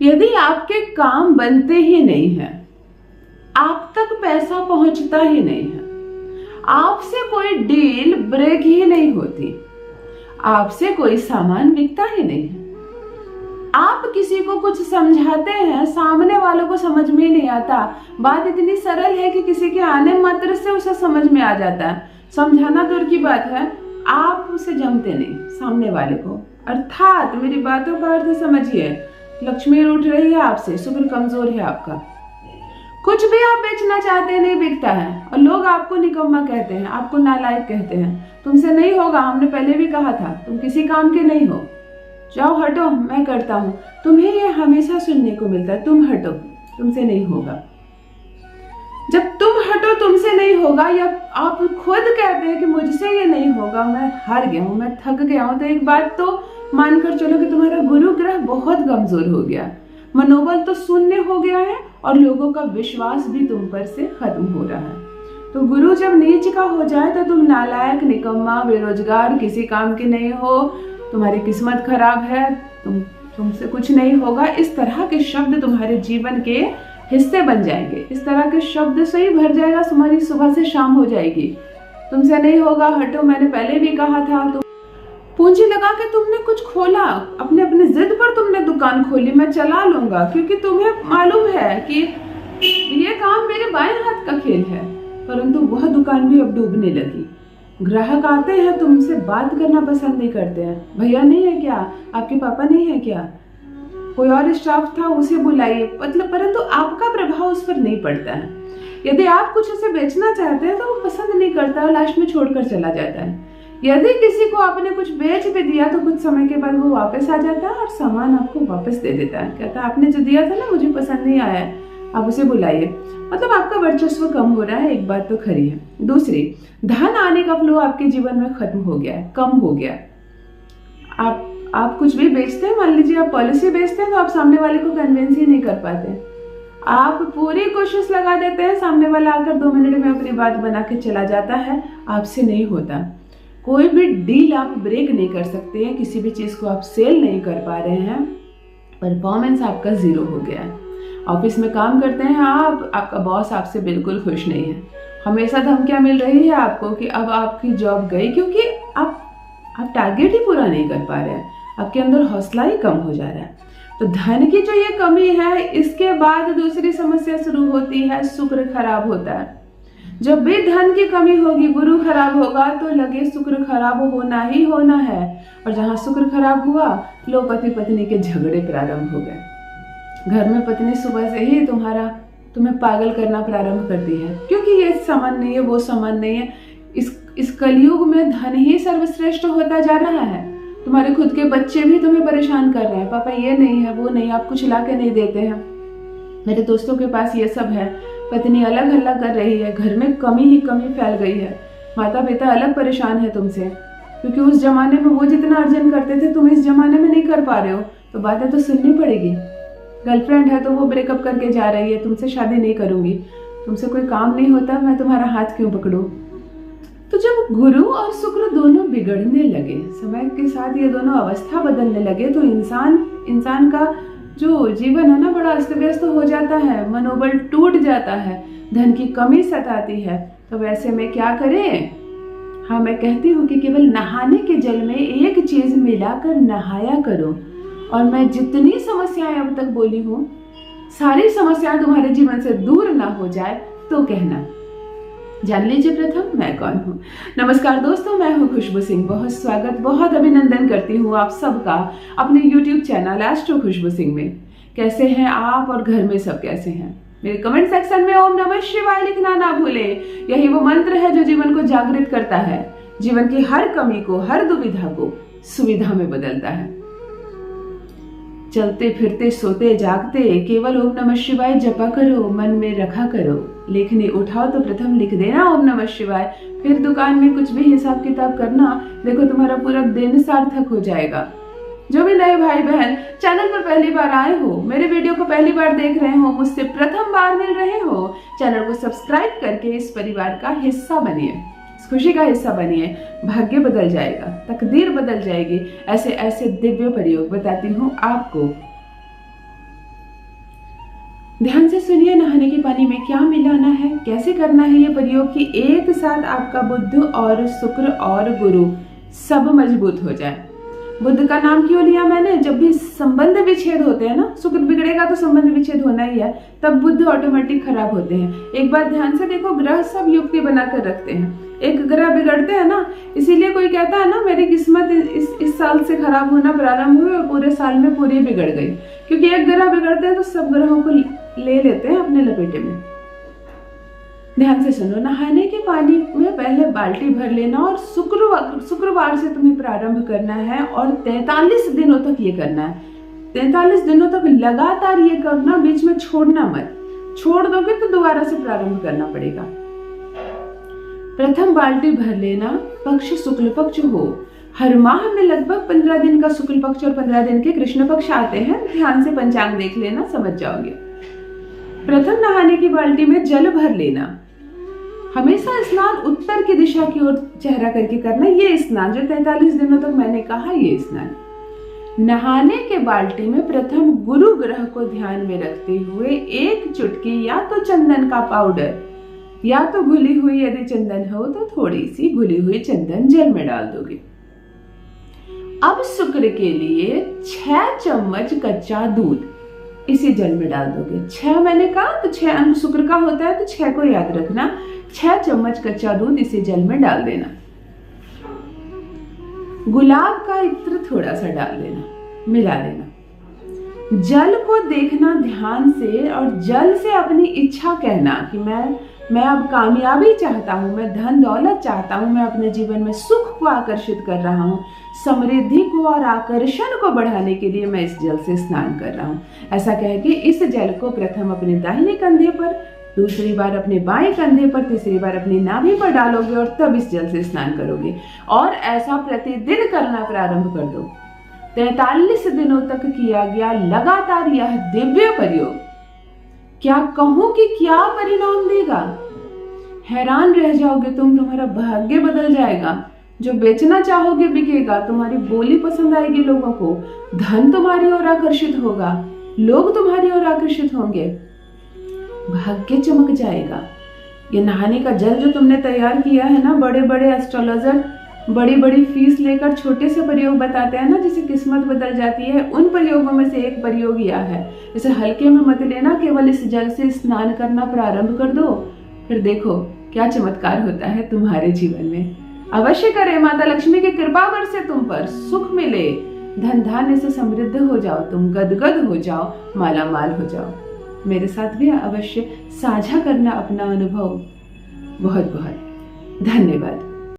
यदि आपके काम बनते ही नहीं है, आप तक पैसा पहुंचता ही नहीं है, आपसे कोई डील ब्रेक ही नहीं होती, आपसे कोई सामान बिकता ही नहीं है, आप किसी को कुछ समझाते हैं, सामने वालों को समझ में ही नहीं आता, बात इतनी सरल है कि किसी के आने मात्र से उसे समझ में आ जाता है, समझाना दूर की बात है, आप उसे जमते नहीं सामने वाले को। अर्थात मेरी बातों का अर्थ समझिए, लक्ष्मी रूठ रही है आपसे, शुक्र कमजोर है आपका, कुछ भी आप बेचना चाहते हैं नहीं बिकता है, और लोग आपको निकम्मा कहते हैं, आपको नालायक कहते हैं, तुमसे नहीं होगा, हमने पहले भी कहा था, तुम किसी काम के नहीं हो, जाओ हटो, मैं करता हूं। तुम्हें ये हमेशा सुनने को मिलता है, तुम हटो, तुमसे नहीं होगा। जब तुम हटो तुमसे नहीं होगा, या आप खुद कहते हैं कि मुझसे ये नहीं होगा, मैं हार गया हूं, मैं थक गया हूं, तो एक बात तो मानकर चलो कि तुम्हारा गुरु ग्रह बहुत कमजोर हो गया, मनोबल तो शून्य हो गया है, और लोगों का विश्वास भी तुम पर से खत्म हो रहा है। तो गुरु जब नीच का हो जाए तो तुम नालायक, निकम्मा, बेरोजगार, किसी काम के नहीं हो, तुम्हारी किस्मत खराब है, तुमसे कुछ नहीं होगा, इस तरह के शब्द तुम्हारे जीवन के हिस्से बन जाएंगे। इस तरह के शब्द से ही भर जाएगा, तुम्हारी सुबह से शाम हो जाएगी। तुमसे नहीं होगा, हटो, मैंने पहले भी कहा था। तुम पूंजी लगा के तुमने कुछ खोला, अपने जिद पर तुमने दुकान खोली, मैं चला लूंगा, क्योंकि तुम्हें मालूम है कि ये काम मेरे बाएं हाथ का खेल है, परंतु वह दुकान भी अब डूबने लगी। ग्राहक आते हैं, तुमसे बात करना पसंद नहीं करते हैं, भैया नहीं है क्या, आपके पापा नहीं है क्या, कोई और स्टाफ था उसे बुलाइए, मतलब परंतु आपका प्रभाव उस पर नहीं पड़ता है। यदि आप कुछ उसे बेचना चाहते हैं तो वो पसंद नहीं करता और लास्ट में छोड़कर चला जाता है। यदि किसी को आपने कुछ बेच भी दिया तो कुछ समय के बाद वो वापस आ जाता है और सामान आपको वापस दे देता है, कहता है आपने जो दिया था ना मुझे पसंद नहीं आया है, आप उसे बुलाइए। मतलब आपका वर्चस्व कम हो रहा है, एक बात तो खरी है। दूसरी, धन आने का फ्लो आपके जीवन में खत्म हो गया है, कम हो गया है। आप कुछ भी बेचते हैं, मान लीजिए आप पॉलिसी बेचते हैं, तो आप सामने वाले को कन्विंस ही नहीं कर पाते, आप पूरी कोशिश लगा देते हैं, सामने वाला आकर 2 मिनट में अपनी बात बना के चला जाता है, आपसे नहीं होता। कोई भी डील आप ब्रेक नहीं कर सकते हैं, किसी भी चीज को आप सेल नहीं कर पा रहे हैं, परफॉर्मेंस आपका 0 हो गया है। ऑफिस में काम करते हैं आप, आपका बॉस आपसे बिल्कुल खुश नहीं है, हमेशा धमकियां मिल रही है आपको कि अब आपकी जॉब गई, क्योंकि आप टारगेट ही पूरा नहीं कर पा रहे हैं, आपके अंदर हौसला ही कम हो जा रहा है। तो धन की जो ये कमी है, इसके बाद दूसरी समस्या शुरू होती है, शुक्र खराब होता है। जब भी धन की कमी होगी, गुरु खराब होगा, तो लगे शुक्र खराब होना ही होना है, और जहां शुक्र खराब हुआ, लो पति पत्नी के झगड़े प्रारंभ हो गए। घर में पत्नी सुबह से ही तुम्हें पागल करना प्रारंभ करती है, क्योंकि ये सामान नहीं है, वो सामान नहीं है। इस कलयुग में धन ही सर्वश्रेष्ठ होता जा रहा है। तुम्हारे खुद के बच्चे भी तुम्हें परेशान कर रहे हैं, पापा ये नहीं है, वो नहीं, आप कुछ ला के नहीं देते हैं। मेरे दोस्तों के पास ये सब है, पत्नी अलग हल्ला कर रही है, घर में कमी ही कमी फैल गई है, माता पिता अलग परेशान है तुमसे, क्योंकि उस जमाने में वो जितना अर्जन करते थे तुम इस जमाने में नहीं कर पा रहे हो, तो बातें तो सुननी पड़ेगी। गर्लफ्रेंड है तो वो ब्रेकअप करके जा रही है, तुमसे शादी नहीं करूंगी, तुमसे कोई काम नहीं होता, मैं तुम्हारा हाथ क्यों पकड़ूं। तो जब गुरु और शुक्र दोनों बिगड़ने लगे, समय के साथ ये दोनों अवस्था बदलने लगे, तो इंसान का जो जीवन है ना बड़ा अस्त व्यस्त हो जाता है, मनोबल टूट जाता है, धन की कमी सताती है। तो वैसे में क्या करें? हाँ, मैं कहती हूँ कि केवल नहाने के जल में एक चीज मिलाकर नहाया करो, और मैं जितनी समस्याएं अब तक बोली हूँ, सारी समस्याएं तुम्हारे जीवन से दूर ना हो जाए तो कहना। जान लीजिए प्रथम मैं कौन हूँ। नमस्कार दोस्तों, मैं हूँ खुशबू सिंह। बहुत स्वागत, बहुत अभिनंदन करती हूँ आप सबका अपने YouTube चैनल एस्ट्रो खुशबू सिंह में। कैसे हैं आप और घर में सब कैसे हैं? मेरे कमेंट सेक्शन में ओम नमः शिवाय लिखना ना भूले। यही वो मंत्र है जो जीवन को जागृत करता है, जीवन की हर कमी को, हर दुविधा को सुविधा में बदलता है। चलते फिरते सोते जागते केवल ओम नमः शिवाय जपा करो, मन में रखा करो। लेखनी उठाओ तो प्रथम लिख देना ओम नमः शिवाय, फिर दुकान में कुछ भी हिसाब किताब करना, देखो तुम्हारा पूरा दिन सार्थक हो जाएगा। जो भी नए भाई बहन चैनल पर पहली बार आए हो, मेरे वीडियो को पहली बार देख रहे हो, मुझसे प्रथम बार मिल रहे हो, चैनल को सब्सक्राइब करके इस परिवार का हिस्सा बनिए, इस खुशी का हिस्सा बनिए। भाग्य बदल जाएगा, तकदीर बदल जाएगी। ऐसे ऐसे दिव्य प्रयोग बताती हूँ आपको। ध्यान से सुनिए, नहाने के पानी में क्या मिलाना है, कैसे करना है ये प्रयोग कि एक साथ आपका बुध और शुक्र और गुरु सब मजबूत हो जाए। बुध का नाम क्यों लिया मैंने? जब भी संबंध विच्छेद होते हैं ना, शुक्र बिगड़ेगा तो संबंध विच्छेद होना ही है, तब बुध ऑटोमेटिक खराब होते हैं। एक बार ध्यान से देखो, ग्रह सब युक्ति बनाकर रखते हैं, एक ग्रह बिगड़ते हैं ना, इसीलिए कोई कहता है ना मेरी किस्मत इस साल से खराब होना प्रारंभ हुई और पूरे साल में पूरी बिगड़ गई, क्योंकि एक ग्रह बिगड़ते हैं तो सब ग्रहों को ले लेते हैं अपने लपेटे में। ध्यान से सुनो, नहाने के पानी में पहले बाल्टी भर लेना और शुक्रवार से तुम्हें प्रारंभ करना है और 43 दिनों तक ये करना है। 43 दिनों तक लगातार ये करना, बीच में छोड़ना मत। छोड़ दोगे तो दोबारा से प्रारंभ करना पड़ेगा। प्रथम बाल्टी भर लेना, पक्ष शुक्ल पक्ष हो। हर माह में लगभग 15 दिन का शुक्ल पक्ष और 15 दिन के कृष्ण पक्ष आते हैं। ध्यान से पंचांग देख लेना, समझ जाओगे। प्रथम नहाने की बाल्टी में जल भर लेना। हमेशा स्नान उत्तर की दिशा की ओर चेहरा करके करना। ये स्नान जो 43 दिनों तक मैंने कहा, ये स्नान। नहाने के बाल्टी में प्रथम गुरु ग्रह को ध्यान में रखते हुए एक चुटकी या तो चंदन का पाउडर या तो घुली हुई, यदि चंदन हो तो थोड़ी सी घुली हुई चंदन जल में डाल दोगे। अब शुक्र के लिए 6 चम्मच कच्चा दूध इसी जल में डाल दोगे। 6 मैंने कहा तो 6 अंक शुक्र का होता है, तो 6 को याद रखना। 6 चम्मच कच्चा दूध इसी जल में डाल देना। गुलाब का इत्र थोड़ा सा डाल देना, मिला लेना। जल को देखना ध्यान से और जल से अपनी इच्छा कहना कि मैं अब कामयाबी चाहता हूँ, मैं धन दौलत चाहता हूँ, मैं अपने जीवन में सुख को आकर्षित कर रहा हूँ, समृद्धि को और आकर्षण को बढ़ाने के लिए मैं इस जल से स्नान कर रहा हूँ। ऐसा कह के इस जल को प्रथम अपने दाहिने कंधे पर, दूसरी बार अपने बाएं कंधे पर, तीसरी बार अपनी नाभि पर डालोगे और तब इस जल से स्नान करोगे। और ऐसा प्रतिदिन करना प्रारंभ कर दो। 43 दिनों तक किया गया लगातार यह दिव्य प्रयोग, क्या कहूं कि क्या परिणाम देगा, हैरान रह जाओगे तुम। तुम्हारा भाग्य बदल जाएगा। जो बेचना चाहोगे बिकेगा, तुम्हारी बोली पसंद आएगी लोगों को, धन तुम्हारी ओर आकर्षित होगा, लोग तुम्हारी ओर आकर्षित होंगे, भाग्य चमक जाएगा। ये नहाने का जल जो तुमने तैयार किया है ना, बड़े बड़े एस्ट्रोलॉजर बड़ी बड़ी फीस लेकर छोटे से प्रयोग बताते हैं ना, जिससे किस्मत बदल जाती है, उन प्रयोगों में से एक प्रयोग यह है। इसे हल्के में मत लेना, केवल इस जल से स्नान करना प्रारंभ कर दो, फिर देखो क्या चमत्कार होता है तुम्हारे जीवन में। अवश्य करें, माता लक्ष्मी की कृपा बरसे तुम पर, सुख मिले, धन धान्य से समृद्ध हो जाओ, तुम गदगद हो जाओ, माला माल हो जाओ। मेरे साथ भी अवश्य साझा करना अपना अनुभव। बहुत बहुत धन्यवाद।